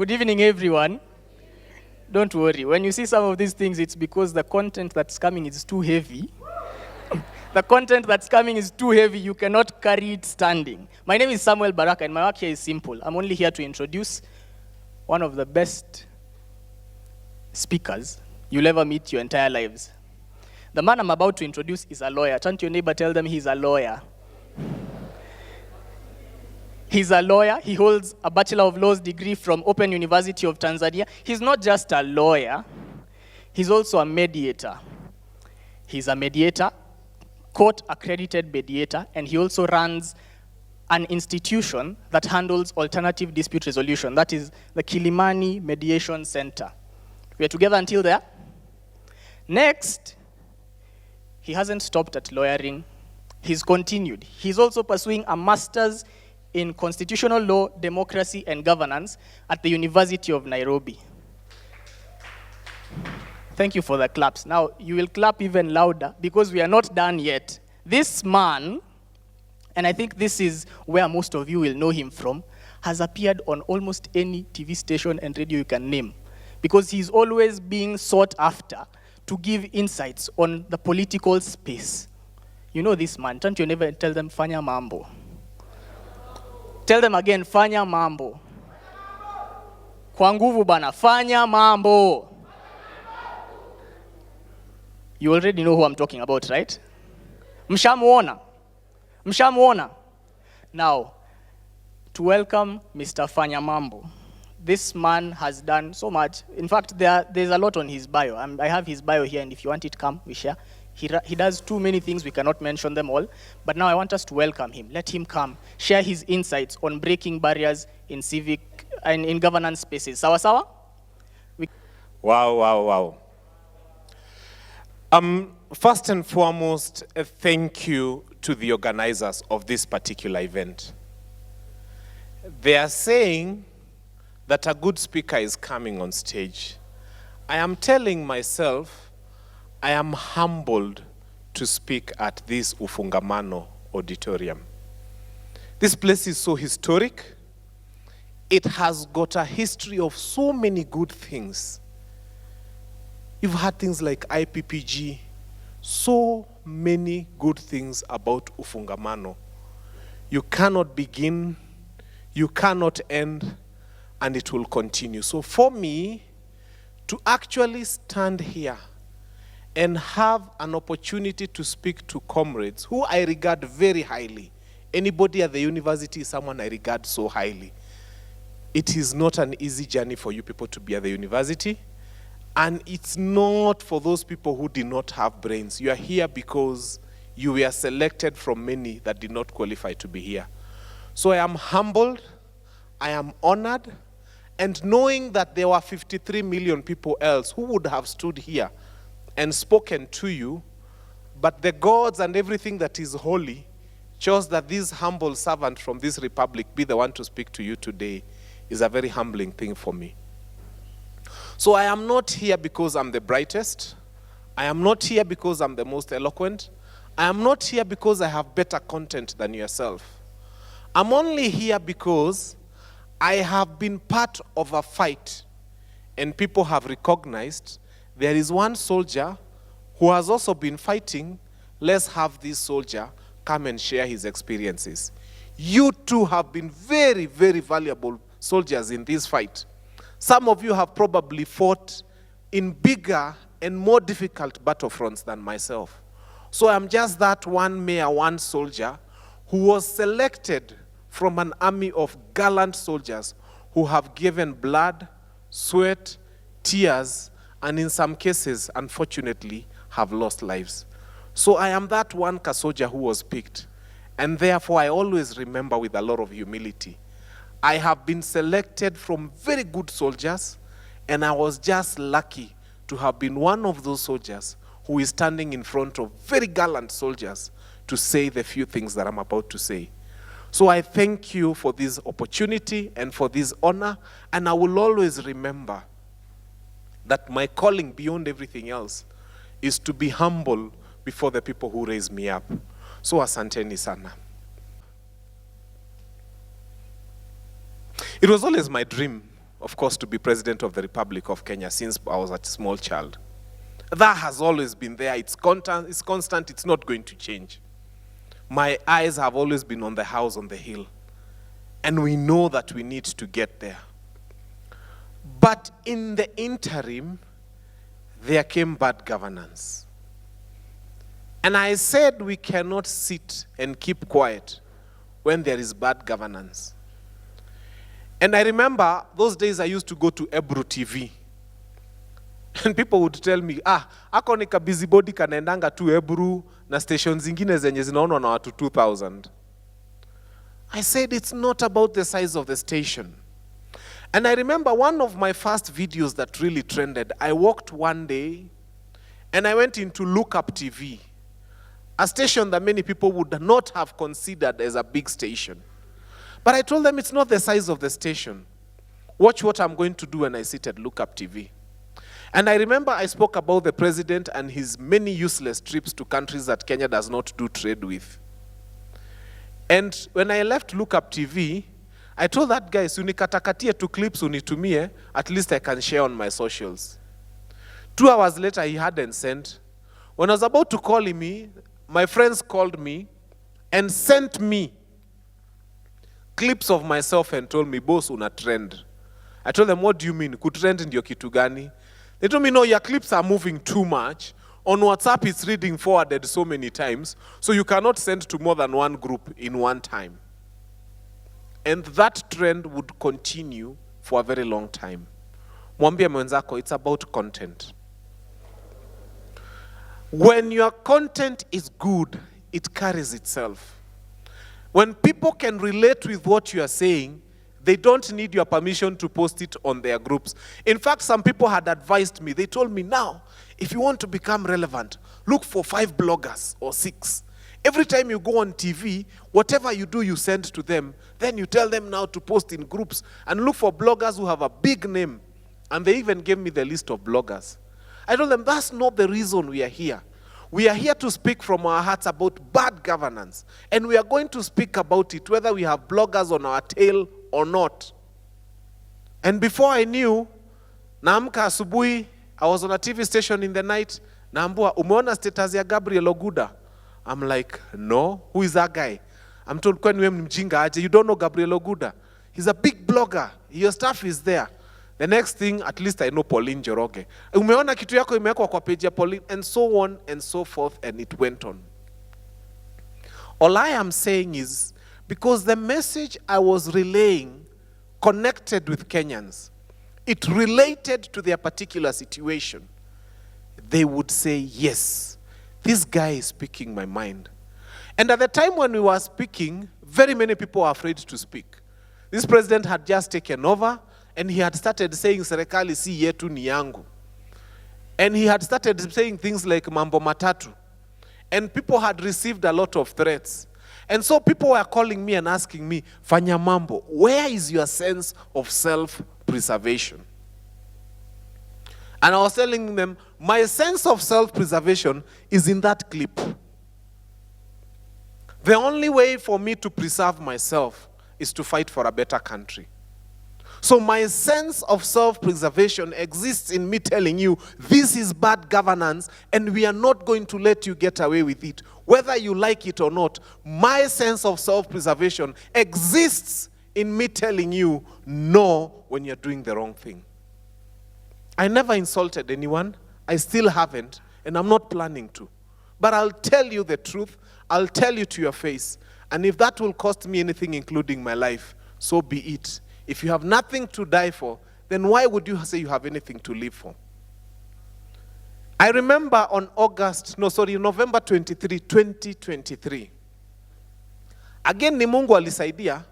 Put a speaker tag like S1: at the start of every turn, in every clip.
S1: Good evening, everyone. Don't worry. When you see some of these things, it's because the content that's coming is too heavy. The content that's coming is too heavy. You cannot carry it standing. My name is Samuel Baraka, and my work here is simple. I'm only here to introduce one of the best speakers you'll ever meet your entire lives. The man I'm about to introduce is a lawyer. Turn to your neighbor, tell them he's a lawyer. He's a lawyer. He holds a Bachelor of Laws degree from Open University of Tanzania. He's not just a lawyer, he's also a mediator. He's a mediator, court-accredited mediator, and he also runs an institution that handles alternative dispute resolution. That is the Kilimani Mediation Center. We are together until there. Next, he hasn't stopped at lawyering. He's continued. He's also pursuing a master's in Constitutional Law, Democracy, and Governance at the University of Nairobi. Thank you for the claps. Now, you will clap even louder because we are not done yet. This man, and I think this is where most of you will know him from, has appeared on almost any TV station and radio you can name because he's always being sought after to give insights on the political space. You know this man. Turn to your neighbor and tell them, Fanya Mambo. Tell them again, Fanya Mambo. Kwa nguvu bana, Fanya Mambo. You already know who I'm talking about, right? Mshamuona. Mshamuona. Now, to welcome Mr. Fanya Mambo. This man has done so much. In fact, there's a lot on his bio. I have his bio here, and if you want it, come, we share. He does too many things, we cannot mention them all. But now I want us to welcome him. Let him come, share his insights on breaking barriers in civic and in governance spaces. Sawa sawa?
S2: Wow. First and foremost, thank you to the organizers of this particular event. They are saying that a good speaker is coming on stage. I am telling myself, I am humbled to speak at this Ufungamano auditorium. This place is so historic. It has got a history of so many good things. You've had things like IPPG, so many good things about Ufungamano. You cannot begin, you cannot end, and it will continue. So for me, to actually stand here and have an opportunity to speak to comrades who I regard very highly. Anybody at the university is someone I regard so highly. It is not an easy journey for you people to be at the university. And it's not for those people who did not have brains. You are here because you were selected from many that did not qualify to be here. So I am humbled, I am honored, and knowing that there were 53 million people else who would have stood here and spoken to you, but the gods and everything that is holy chose that this humble servant from this republic be the one to speak to you today is a very humbling thing for me. So I am not here because I'm the brightest. I am not here because I'm the most eloquent. I am not here because I have better content than yourself. I'm only here because I have been part of a fight and people have recognized there is one soldier who has also been fighting. Let's have this soldier come and share his experiences. You too have been very, very valuable soldiers in this fight. Some of you have probably fought in bigger and more difficult battlefronts than myself. So I'm just that one mayor, one soldier who was selected from an army of gallant soldiers who have given blood, sweat, tears, and in some cases, unfortunately, have lost lives. So I am that one soldier who was picked. And therefore, I always remember with a lot of humility. I have been selected from very good soldiers, and I was just lucky to have been one of those soldiers who is standing in front of very gallant soldiers to say the few things that I'm about to say. So I thank you for this opportunity and for this honor, and I will always remember that my calling beyond everything else is to be humble before the people who raise me up. So asanteni sana. It was always my dream of course, to be President of the Republic of Kenya since I was a small child. That has always been there. It's constant, it's not going to change. My eyes have always been on the house on the hill. And we know that we need to get there. But in the interim, there came bad governance. And I said we cannot sit and keep quiet when there is bad governance. And I remember those days I used to go to Ebru TV. And people would tell me, ako ni ka busybody kanaendanga tu Ebru na stations zingine zenye zinaonwa na watu 2,000. I said it's not about the size of the station. And I remember one of my first videos that really trended. I walked one day and I went into Look Up TV, a station that many people would not have considered as a big station. But I told them it's not the size of the station. Watch what I'm going to do when I sit at Look Up TV. And I remember I spoke about the president and his many useless trips to countries that Kenya does not do trade with. And when I left Look Up TV, I told that guy, unikatakatie 2 clips unitumie, at least I can share on my socials. 2 hours later, he hadn't sent. When I was about to call him, my friends called me and sent me clips of myself and told me, boss, una trend. I told them, what do you mean? Kutrend ndio kitu gani? They told me, no, your clips are moving too much. On WhatsApp, it's reading forwarded so many times, so you cannot send to more than one group in one time. And that trend would continue for a very long time. Mwambie mwenzako, it's about content. When your content is good, it carries itself. When people can relate with what you are saying, they don't need your permission to post it on their groups. In fact, some people had advised me. They told me, now, if you want to become relevant, look for 5 bloggers or 6. Every time you go on TV, whatever you do, you send to them. Then you tell them now to post in groups and look for bloggers who have a big name. And they even gave me the list of bloggers. I told them, that's not the reason we are here. We are here to speak from our hearts about bad governance. And we are going to speak about it, whether we have bloggers on our tail or not. And before I knew, naamka asubuhi, I was on a TV station in the night, naambua, umeona status ya Gabriel Oguda? I'm like, no, who is that guy? I'm told, kwani wewe mjinga aje? You don't know Gabriel Oguda? He's a big blogger. Your stuff is there. The next thing, at least I know Pauline Njoroge. Umeona kitu yako imewekwa kwa page ya Pauline, and so on and so forth, and it went on. All I am saying is, because the message I was relaying connected with Kenyans, it related to their particular situation, they would say, yes, this guy is speaking my mind. And at the time when we were speaking, very many people were afraid to speak. This president had just taken over, and he had started saying, serikali si yetu ni yangu. And he had started saying things like mambo matatu. And people had received a lot of threats. And so people were calling me and asking me, Fanya Mambo, where is your sense of self-preservation? And I was telling them, my sense of self-preservation is in that clip. The only way for me to preserve myself is to fight for a better country. So my sense of self-preservation exists in me telling you, this is bad governance, and we are not going to let you get away with it. Whether you like it or not, my sense of self-preservation exists in me telling you, no, when you're doing the wrong thing. I never insulted anyone. I still haven't, and I'm not planning to. But I'll tell you the truth. I'll tell you to your face. And if that will cost me anything, including my life, so be it. If you have nothing to die for, then why would you say you have anything to live for? I remember on November 23, 2023. Again, ni Mungu alisaidia,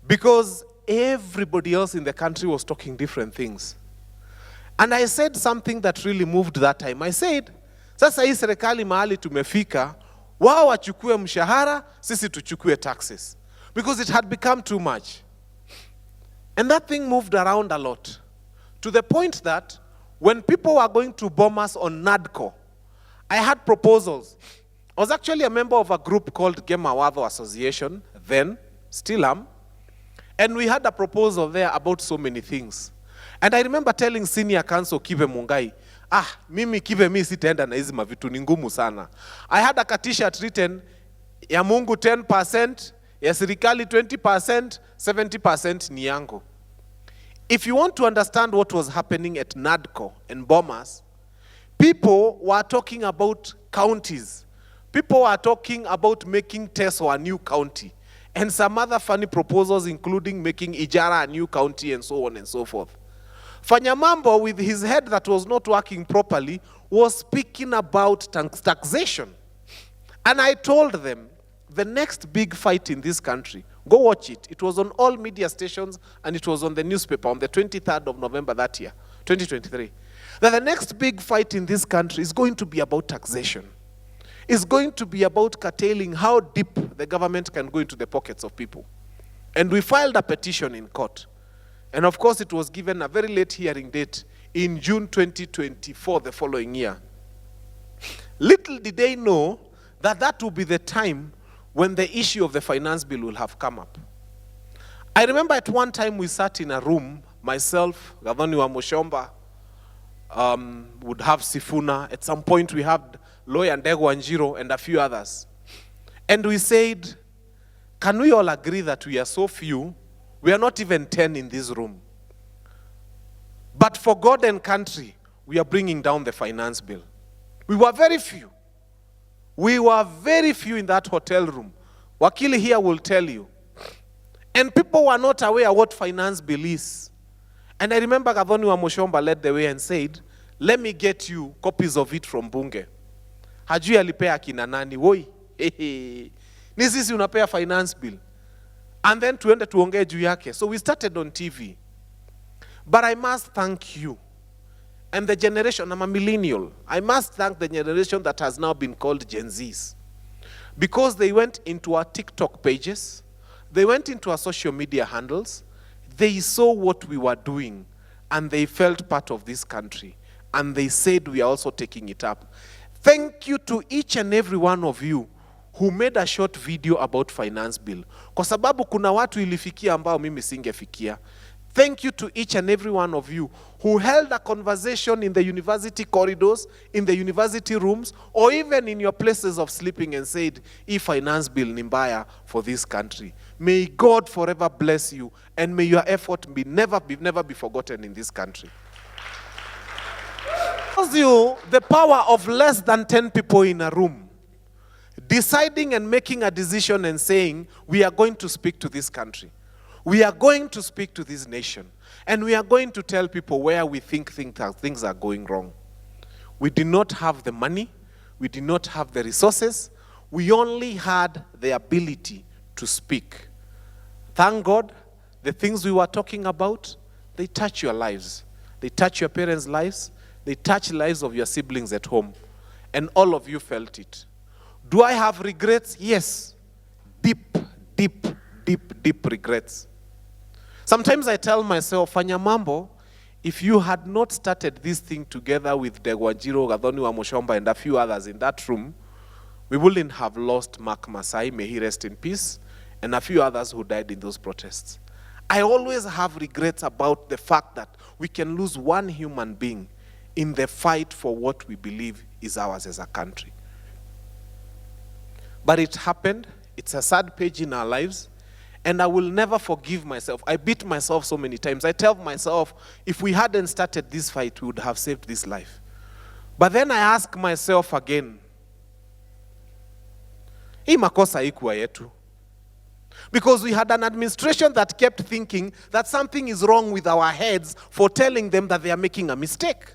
S2: because everybody else in the country was talking different things. And I said something that really moved that time. I said, sasa hii serikali mahali tumefika, wao wachukue mshahara, sisi tuchukue taxes. Because it had become too much. And that thing moved around a lot, to the point that when people were going to bomb us on NADCO, I had proposals. I was actually a member of a group called Gema Wadho Association, then, still am. And we had a proposal there about so many things. And I remember telling senior counsel Kibe Mungai, mimi Kibe mi sitaenda na hizi mavitu ni ngumu sana. I had a t-shirt written, ya Mungu 10%, ya serikali 20%, 70% ni yangu. If you want to understand what was happening at NADCO and Bomas, people were talking about counties. People were talking about making Teso a new county. And some other funny proposals, including making Ijara a new county and so on and so forth. Fanya Mambo, with his head that was not working properly, was speaking about taxation. And I told them, the next big fight in this country, go watch it. It was on all media stations and it was on the newspaper on the 23rd of November that year, 2023. That the next big fight in this country is going to be about taxation. It's going to be about curtailing how deep the government can go into the pockets of people. And we filed a petition in court. And of course, it was given a very late hearing date in June 2024, the following year. Little did they know that that would be the time when the issue of the finance bill will have come up. I remember at one time we sat in a room, myself, Gavani wa Mushomba, would have Sifuna. At some point we had Lawyer Ndego Wanjiro and a few others. And we said, can we all agree that we are so few, we are not even 10 in this room. But for God and country, we are bringing down the finance bill. We were very few. We were very few in that hotel room. Wakili here will tell you. And people were not aware what finance bill is. And I remember Gavani wa Mushomba led the way and said, let me get you copies of it from Bunge. Hajui alipea kina nani, woi. Ni sisi unapea finance bill. And then tuende tuongee juu yake. So we started on TV. But I must thank you. And the generation, I'm a millennial. I must thank the generation that has now been called Gen Zs. Because they went into our TikTok pages, they went into our social media handles, they saw what we were doing, and they felt part of this country. And they said we are also taking it up. Thank you to each and every one of you who made a short video about finance bill. Kwa sababu kuna watu ilifikia ambao mimi singefikia. Thank you to each and every one of you who held a conversation in the university corridors, in the university rooms, or even in your places of sleeping and said, finance bill ni mbaya for this country. May God forever bless you, and may your effort never be forgotten in this country. Tells you the power of less than 10 people in a room, deciding and making a decision and saying, we are going to speak to this country. We are going to speak to this nation. And we are going to tell people where we think things are going wrong. We did not have the money. We did not have the resources. We only had the ability to speak. Thank God, the things we were talking about, they touch your lives. They touch your parents' lives. They touch the lives of your siblings at home. And all of you felt it. Do I have regrets? Yes. Deep regrets. Sometimes I tell myself, Fanya Mambo, if you had not started this thing together with Degwajiro, Gadhoni wa Mushomba, and a few others in that room, we wouldn't have lost Mark Masai, may he rest in peace, and a few others who died in those protests. I always have regrets about the fact that we can lose one human being in the fight for what we believe is ours as a country. But it happened. It's a sad page in our lives. And I will never forgive myself. I beat myself so many times. I tell myself, if we hadn't started this fight, we would have saved this life. But then I ask myself again, hii makosa haikuwa yetu. Because we had an administration that kept thinking that something is wrong with our heads for telling them that they are making a mistake.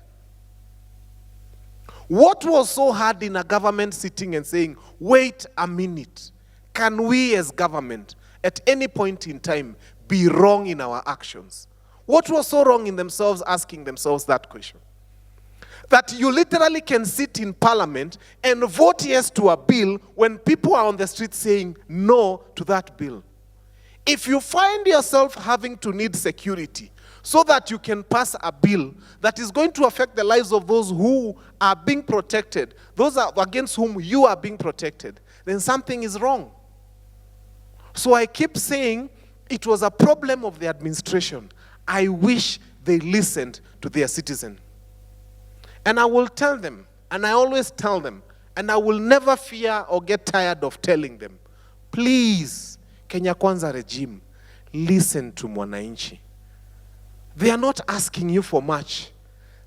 S2: What was so hard in a government sitting and saying, wait a minute, can we as government at any point in time be wrong in our actions? What was so wrong in themselves asking themselves that question? That you literally can sit in parliament and vote yes to a bill when people are on the street saying no to that bill. If you find yourself having to need security so that you can pass a bill that is going to affect the lives of those who are being protected, those against whom you are being protected, then something is wrong. So I keep saying, it was a problem of the administration. I wish they listened to their citizen. And I will tell them, and I always tell them, and I will never fear or get tired of telling them, please, Kenya Kwanza regime, listen to mwananchi. They are not asking you for much.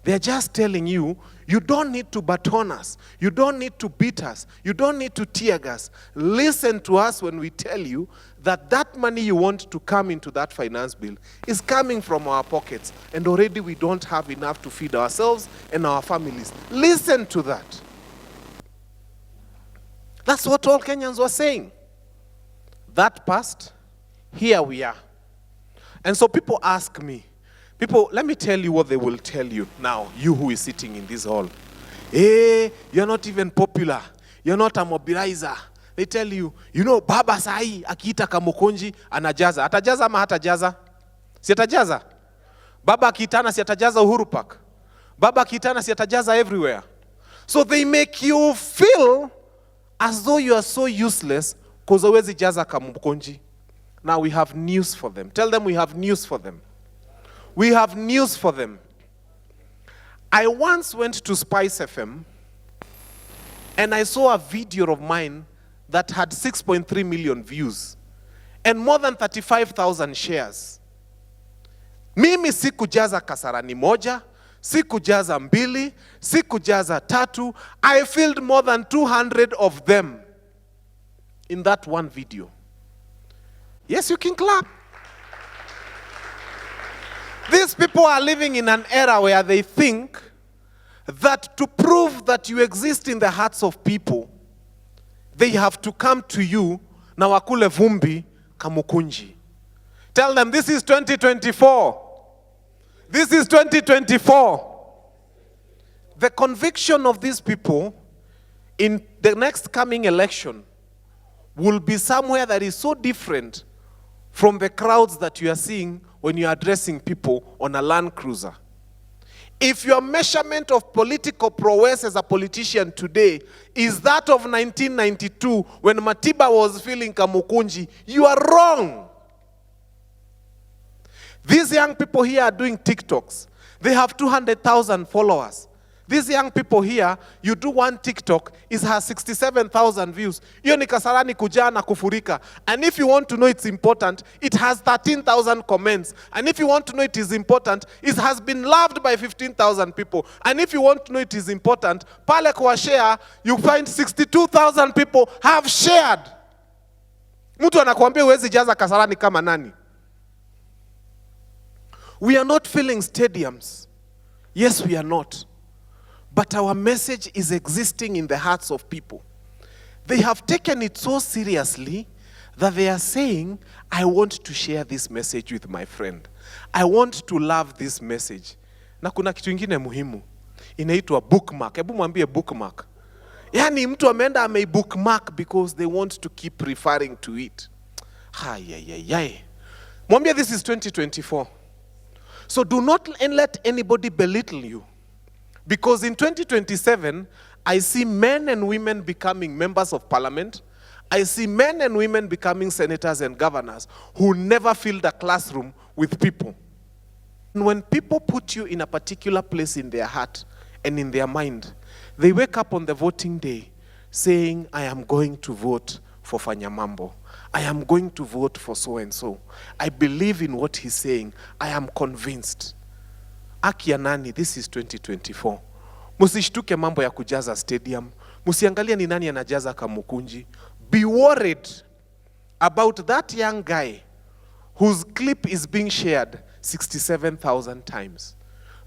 S2: They are just telling you, you don't need to baton us. You don't need to beat us. You don't need to tear gas. Listen to us when we tell you that that money you want to come into that finance bill is coming from our pockets. And already we don't have enough to feed ourselves and our families. Listen to that. That's what all Kenyans were saying. That passed. Here we are. And so people ask me, let me tell you what they will tell you now, you who is sitting in this hall. Hey, you're not even popular. You're not a mobilizer. They tell you, you know, baba sahi, akiita Kamukunji, anajaza. Atajaza ama hatajaza? Si atajaza? Baba akiitana si atajaza Uhuru Park? Baba akiitana si atajaza everywhere? So they make you feel as though you are so useless because huwezi jaza Kamukunji. Now we have news for them. Tell them we have news for them. We have news for them. I once went to Spice FM and I saw a video of mine that had 6.3 million views and more than 35,000 shares. Mimi sikujaza Kasarani moja, sikujaza mbili, sikujaza tatu. I filled more than 200 of them in that one video. Yes, you can clap. These people are living in an era where they think that to prove that you exist in the hearts of people, they have to come to you na wakule vumbi Kamukunji. Tell them this is 2024. This is 2024. The conviction of these people in the next coming election will be somewhere that is so different from the crowds that you are seeing when you are addressing people on a Land Cruiser. If your measurement of political prowess as a politician today is that of 1992 when Matiba was feeling Kamukunji, you are wrong. These young people here are doing TikToks. They have 200,000 followers. These young people here, you do one TikTok, it has 67,000 views. Hiyo ni Kasarani kujaa na kufurika. And if you want to know it's important, it has 13,000 comments. And if you want to know it is important, it has been loved by 15,000 people. And if you want to know it is important, pale kwa share, you find 62,000 people have shared. Mtu anakuambia huwezi jaza Kasarani kama nani? We are not filling stadiums. Yes, we are not. But our message is existing in the hearts of people. They have taken it so seriously that they are saying, I want to share this message with my friend. I want to love this message. Na kuna kitu ingine muhimu. Inaitwa bookmark. Hebu mwambie bookmark. Yani mtu ameenda bookmark because they want to keep referring to it. Mwambie this is 2024. So do not let anybody belittle you. Because in 2027, I see men and women becoming members of parliament. I see men and women becoming senators and governors who never filled a classroom with people. And when people put you in a particular place in their heart and in their mind, they wake up on the voting day saying, I am going to vote for Fanya Mambo. I am going to vote for so-and-so. I believe in what he's saying. I am convinced. Aki ya nani, this is 2024. Musishtuke mambo ya kujaza stadium. Musiangalia ni nani anajaza Kamukunji. Be worried about that young guy whose clip is being shared 67,000 times.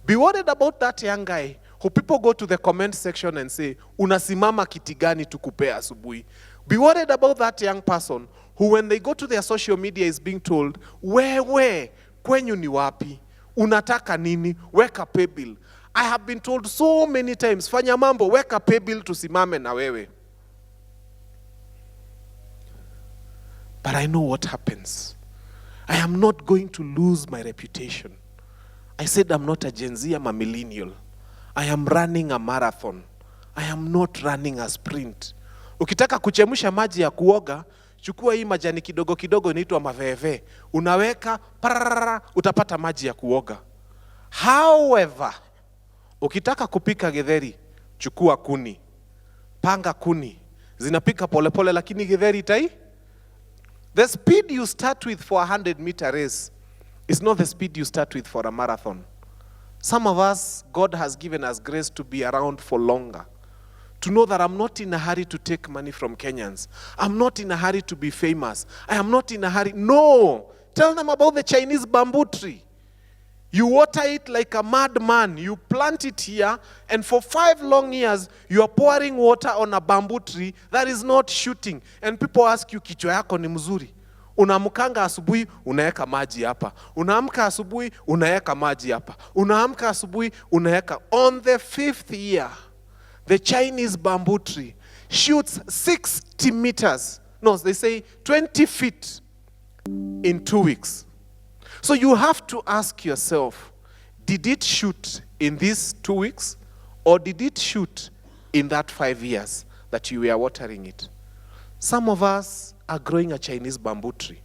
S2: Be worried about that young guy who people go to the comment section and say, unasimama kiti gani tukupea asubuhi. Be worried about that young person who when they go to their social media is being told, wewe, kwenyu ni wapi? Unataka nini? Weka pay bill. I have been told so many times, Fanya Mambo, weka pay bill tusimame na wewe. But I know what happens. I am not going to lose my reputation. I said I'm not a Gen Z, I'm a millennial. I am running a marathon. I am not running a sprint. Ukitaka kuchemusha maji ya kuoga, chukua hii majani kidogo kidogo inaitwa maveve, unaweka pararara, utapata maji ya kuoga. However, ukitaka kupika githeri, chukua kuni, panga kuni, zinapika polepole lakini githeri itai. The speed you start with for a 100-meter race is not the speed you start with for a marathon. Some of us, God has given us grace to be around for longer. To know that I'm not in a hurry to take money from Kenyans. I'm not in a hurry to be famous. I am not in a hurry. No! Tell them about the Chinese bamboo tree. You water it like a madman. You plant it here, and for 5 long years, you are pouring water on a bamboo tree that is not shooting. And people ask you, kichwa yako ni mzuri. Unaamkanga asubuhi, unaeka maji hapa. Unaamka asubuhi, unaeka maji hapa. Unaamka asubuhi, unaeka. On the 5th year, the Chinese bamboo tree shoots 60 meters. No, they say 20 feet in 2 weeks. So you have to ask yourself, did it shoot in these 2 weeks? Or did it shoot in that 5 years that you were watering it? Some of us are growing a Chinese bamboo tree.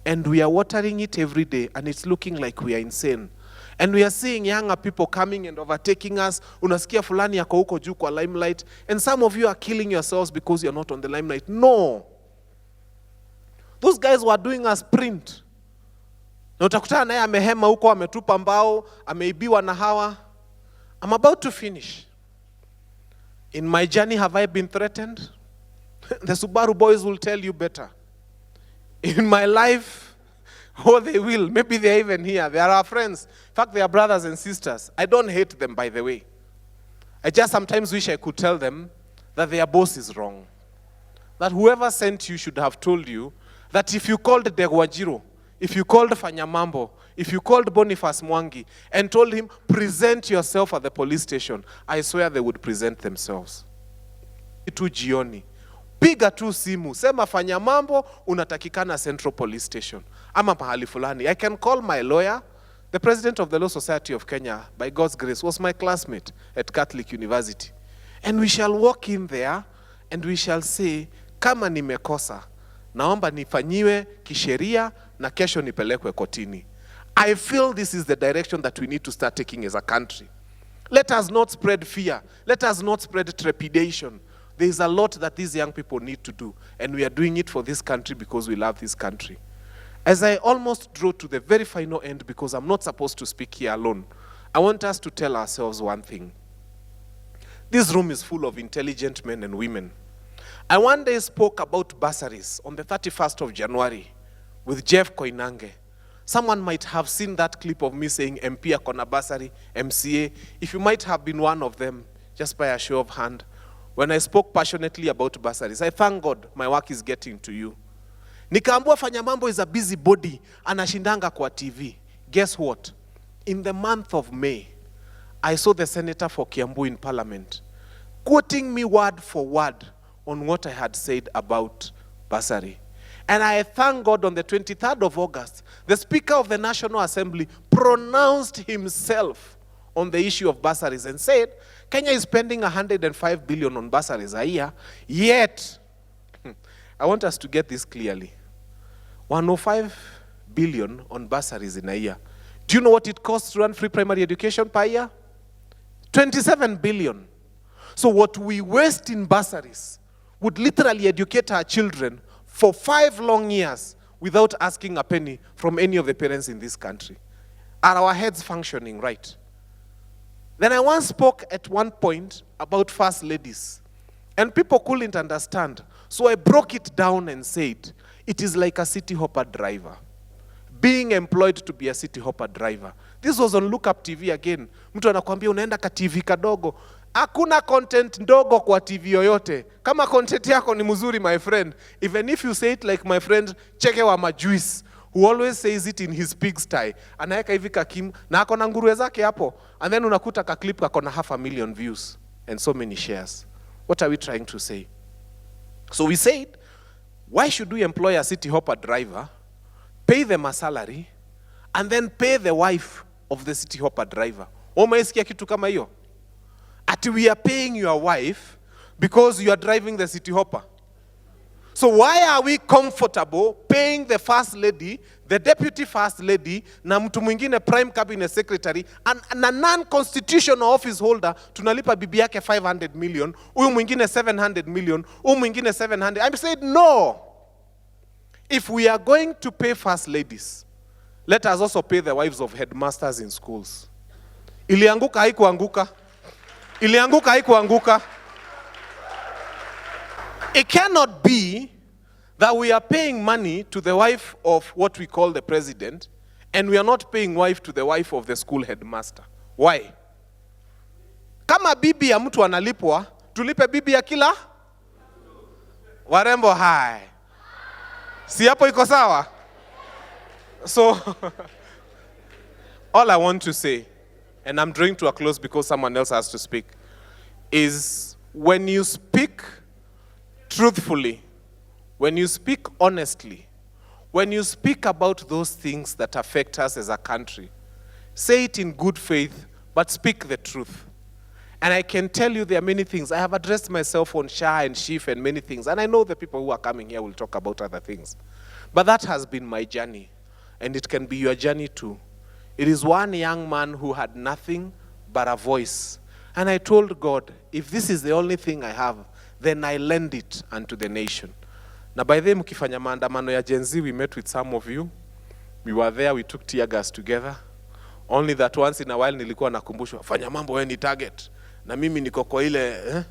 S2: And we are watering it every day, and it's looking like we are insane. And we are seeing younger people coming and overtaking us. Unasikia fulani yako huko juu kwa limelight. And some of you are killing yourselves because you're not on the limelight. No. Those guys were doing a sprint. Na utakutana naye amehema huko, ametupa mbao, ameibiwa na hawa. I'm about to finish. In my journey, have I been threatened? The Subaru boys will tell you better. In my life, oh, they will. Maybe they're even here. They are our friends. In fact, they are brothers and sisters. I don't hate them, by the way. I just sometimes wish I could tell them that their boss is wrong. That whoever sent you should have told you that if you called Degwajiro, if you called Fanya Mambo, if you called Boniface Mwangi and told him, present yourself at the police station, I swear they would present themselves. Tu jioni. Piga tu simu. Sema Fanya Mambo, unatakikana Central Police Station. Ama mahali fulani. I can call my lawyer. The president of the Law Society of Kenya, by God's grace, was my classmate at Catholic University. And we shall walk in there and we shall say, kama nimekosa, naomba nifanyiwe kisheria na kesho nipelekwe kotini. I feel this is the direction that we need to start taking as a country. Let us not spread fear. Let us not spread trepidation. There is a lot that these young people need to do, and we are doing it for this country because we love this country. As I almost draw to the very final end, because I'm not supposed to speak here alone, I want us to tell ourselves one thing. This room is full of intelligent men and women. I one day spoke about bursaries on the 31st of January with Jeff Koinange. Someone might have seen that clip of me saying MP akona bursary, MCA. If you might have been one of them, just by a show of hand, when I spoke passionately about bursaries, I thank God my work is getting to you. Nikaambua Fanya Mambo is a busy body, anashindanga kwa TV. Guess what? In the month of May, I saw the senator for Kiambu in Parliament quoting me word for word on what I had said about bursary. And I thank God on the 23rd of August, the Speaker of the National Assembly pronounced himself on the issue of bursaries and said, Kenya is spending 105 billion on bursaries a year, yet, I want us to get this clearly, 105 billion on bursaries in a year. Do you know what it costs to run free primary education per year? 27 billion. So what we waste in bursaries would literally educate our children for 5 long years without asking a penny from any of the parents in this country. Are our heads functioning right? Then I once spoke at one point about first ladies, and people couldn't understand. So I broke it down and said, it is like a city hopper driver, being employed to be a city hopper driver. This was on Look Up TV again. Mtu anakuambia unaenda ka TV kadogo. Hakuna content ndogo kwa TV yoyote. Kama content yako ni mzuri, my friend, even if you say it like my friend Cheke wa Majuice, who always says it in his pigsty, anaeka hivi kakim, na ako na nguruwe zake hapo, and then unakuta ka clip kako na 500,000 views and so many shares. What are we trying to say? So we said, why should we employ a city hopper driver, pay them a salary, and then pay the wife of the city hopper driver? Umeisikia kitu kama hiyo? Ati we are paying your wife because you are driving the city hopper. So why are we comfortable paying the first lady, the deputy first lady, na mtu mwingine prime cabinet secretary, and a non-constitutional office holder, tunalipa bibi yake 500 million, huyu mwingine 700 million, huyu mwingine 700. I said no. If we are going to pay first ladies, let us also pay the wives of headmasters in schools. Ilianguka haikuanguka. Ilianguka haikuanguka. It cannot be that we are paying money to the wife of what we call the president, and we are not paying wife to the wife of the school headmaster. Why? Kama bibi ya mtu analipwa, tulipe bibi ya kila? Warembo hai. Si hapo iko sawa? So, all I want to say, and I'm drawing to a close because someone else has to speak, is when you speak truthfully, when you speak honestly, when you speak about those things that affect us as a country, say it in good faith, but speak the truth. And I can tell you there are many things. I have addressed myself on Shah and Shif and many things, and I know the people who are coming here will talk about other things. But that has been my journey, and it can be your journey too. It is one young man who had nothing but a voice. And I told God, if this is the only thing I have, then I lend it unto the nation. Na by the mkifanya maandamano ya Gen Z, we met with some of you. We were there, we took tear gas together. Only that once in a while nilikuwa nakumbushwa, Fanya Mambo wewe ni target. Na mimi niko kwa ile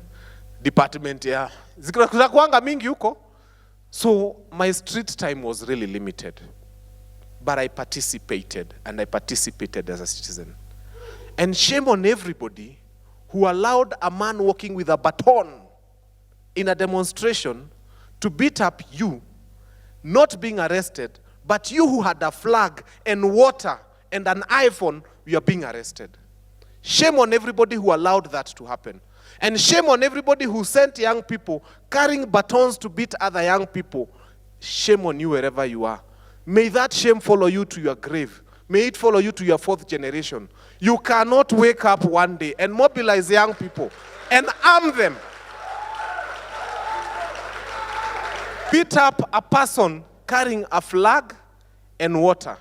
S2: department ya zikuanga mingi huko. So my street time was really limited. But I participated, and I participated as a citizen. And shame on everybody who allowed a man walking with a baton in a demonstration to beat up you, not being arrested, but you who had a flag and water and an iPhone, you are being arrested. Shame on everybody who allowed that to happen. And shame on everybody who sent young people carrying batons to beat other young people. Shame on you wherever you are. May that shame follow you to your grave. May it follow you to your fourth generation. You cannot wake up one day and mobilize young people and arm them. Beat up a person carrying a flag and water.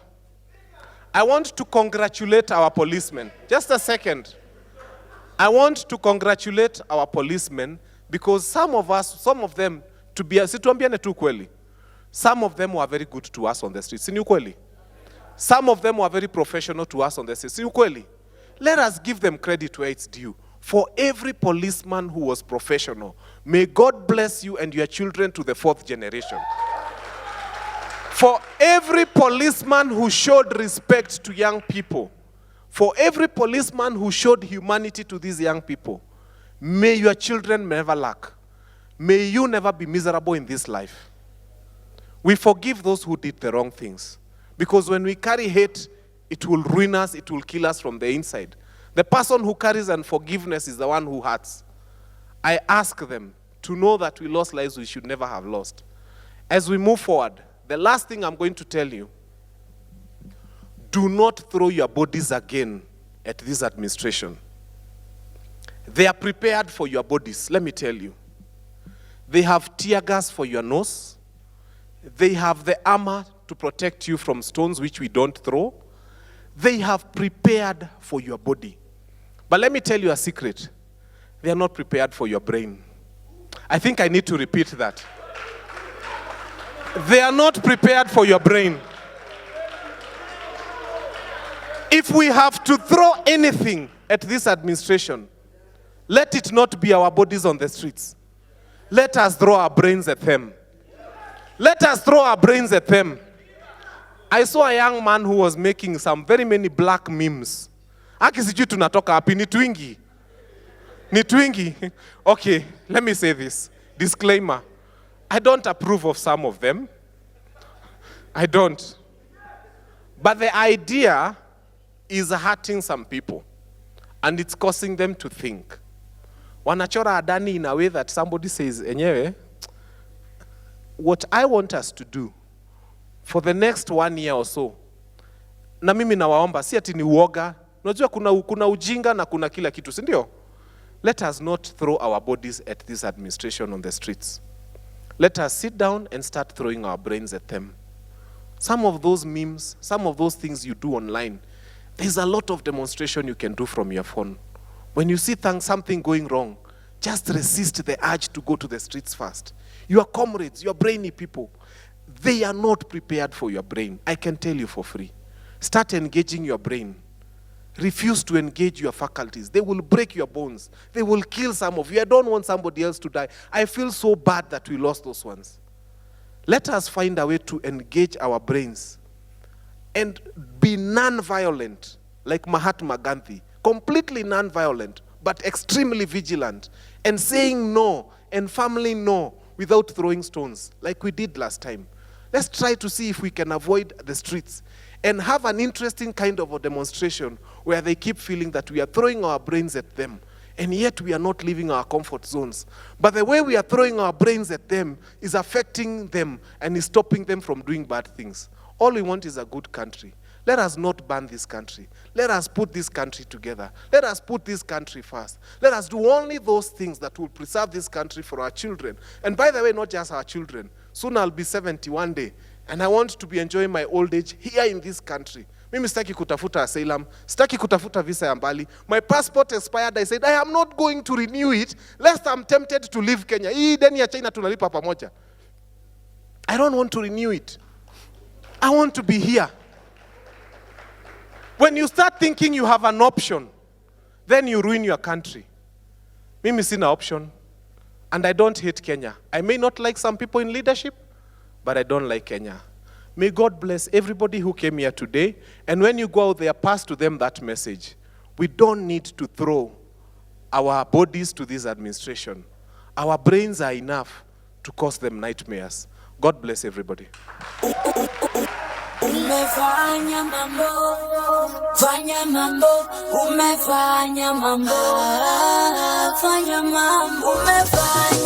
S2: I want to congratulate our policemen. Just a second. I want to congratulate our policemen because some of them, situambiane tu kweli, some of them were very good to us on the streets. Si ni ukweli? Some of them were very professional to us on the streets. Si ukweli? Let us give them credit where it's due. For every policeman who was professional, may God bless you and your children to the fourth generation. For every policeman who showed respect to young people, for every policeman who showed humanity to these young people, may your children never lack. May you never be miserable in this life. We forgive those who did the wrong things. Because when we carry hate, it will ruin us, it will kill us from the inside. The person who carries unforgiveness is the one who hurts. I ask them to know that we lost lives we should never have lost. As we move forward, the last thing I'm going to tell you, do not throw your bodies again at this administration. They are prepared for your bodies, let me tell you. They have tear gas for your nose. They have the armor to protect you from stones which we don't throw. They have prepared for your body. But let me tell you a secret. They are not prepared for your brain. I think I need to repeat that. They are not prepared for your brain. If we have to throw anything at this administration, let it not be our bodies on the streets. Let us throw our brains at them. Let us throw our brains at them. I saw a young man who was making some very many black memes. Aki sijui tunatoka hapi, ni twingi. Ni twingi. Okay, let me say this. Disclaimer. I don't approve of some of them. I don't. But the idea is hurting some people. And it's causing them to think. Wanachora adani in a way that somebody says, enyewe, what I want us to do for the next 1 year or so, na mimi nawaomba, si ati ni uoga, unajua kuna ujinga na kuna kila kitu, si ndio? Let us not throw our bodies at this administration on the streets. Let us sit down and start throwing our brains at them. Some of those memes, some of those things you do online, there's a lot of demonstration you can do from your phone. When you see something going wrong, just resist the urge to go to the streets first. Your comrades, your brainy people, they are not prepared for your brain. I can tell you for free. Start engaging your brain. Refuse to engage your faculties. They will break your bones. They will kill some of you. I don't want somebody else to die. I feel so bad that we lost those ones. Let us find a way to engage our brains and be non-violent, like Mahatma Gandhi. Completely non-violent, but extremely vigilant. And saying no and firmly no without throwing stones, like we did last time. Let's try to see if we can avoid the streets and have an interesting kind of a demonstration where they keep feeling that we are throwing our brains at them, and yet we are not leaving our comfort zones. But the way we are throwing our brains at them is affecting them and is stopping them from doing bad things. All we want is a good country. Let us not ban this country. Let us put this country together. Let us put this country first. Let us do only those things that will preserve this country for our children. And by the way, not just our children. Soon I'll be 70 one day, and I want to be enjoying my old age here in this country. Mimi sitaki kutafuta asylum, sitaki kutafuta visa ya mbali. My passport expired. I said, I am not going to renew it, lest I'm tempted to leave Kenya. Hii deni ya China tunalipa pamoja. I don't want to renew it. I want to be here. When you start thinking you have an option, then you ruin your country. Mimi sina option, and I don't hate Kenya. I may not like some people in leadership, but I don't like Kenya. May God bless everybody who came here today, and when you go out there, pass to them that message. We don't need to throw our bodies to this administration. Our brains are enough to cause them nightmares. God bless everybody.
S3: Fanya mambo, fanya mambo, fanya mambo, fanya mambo, fanya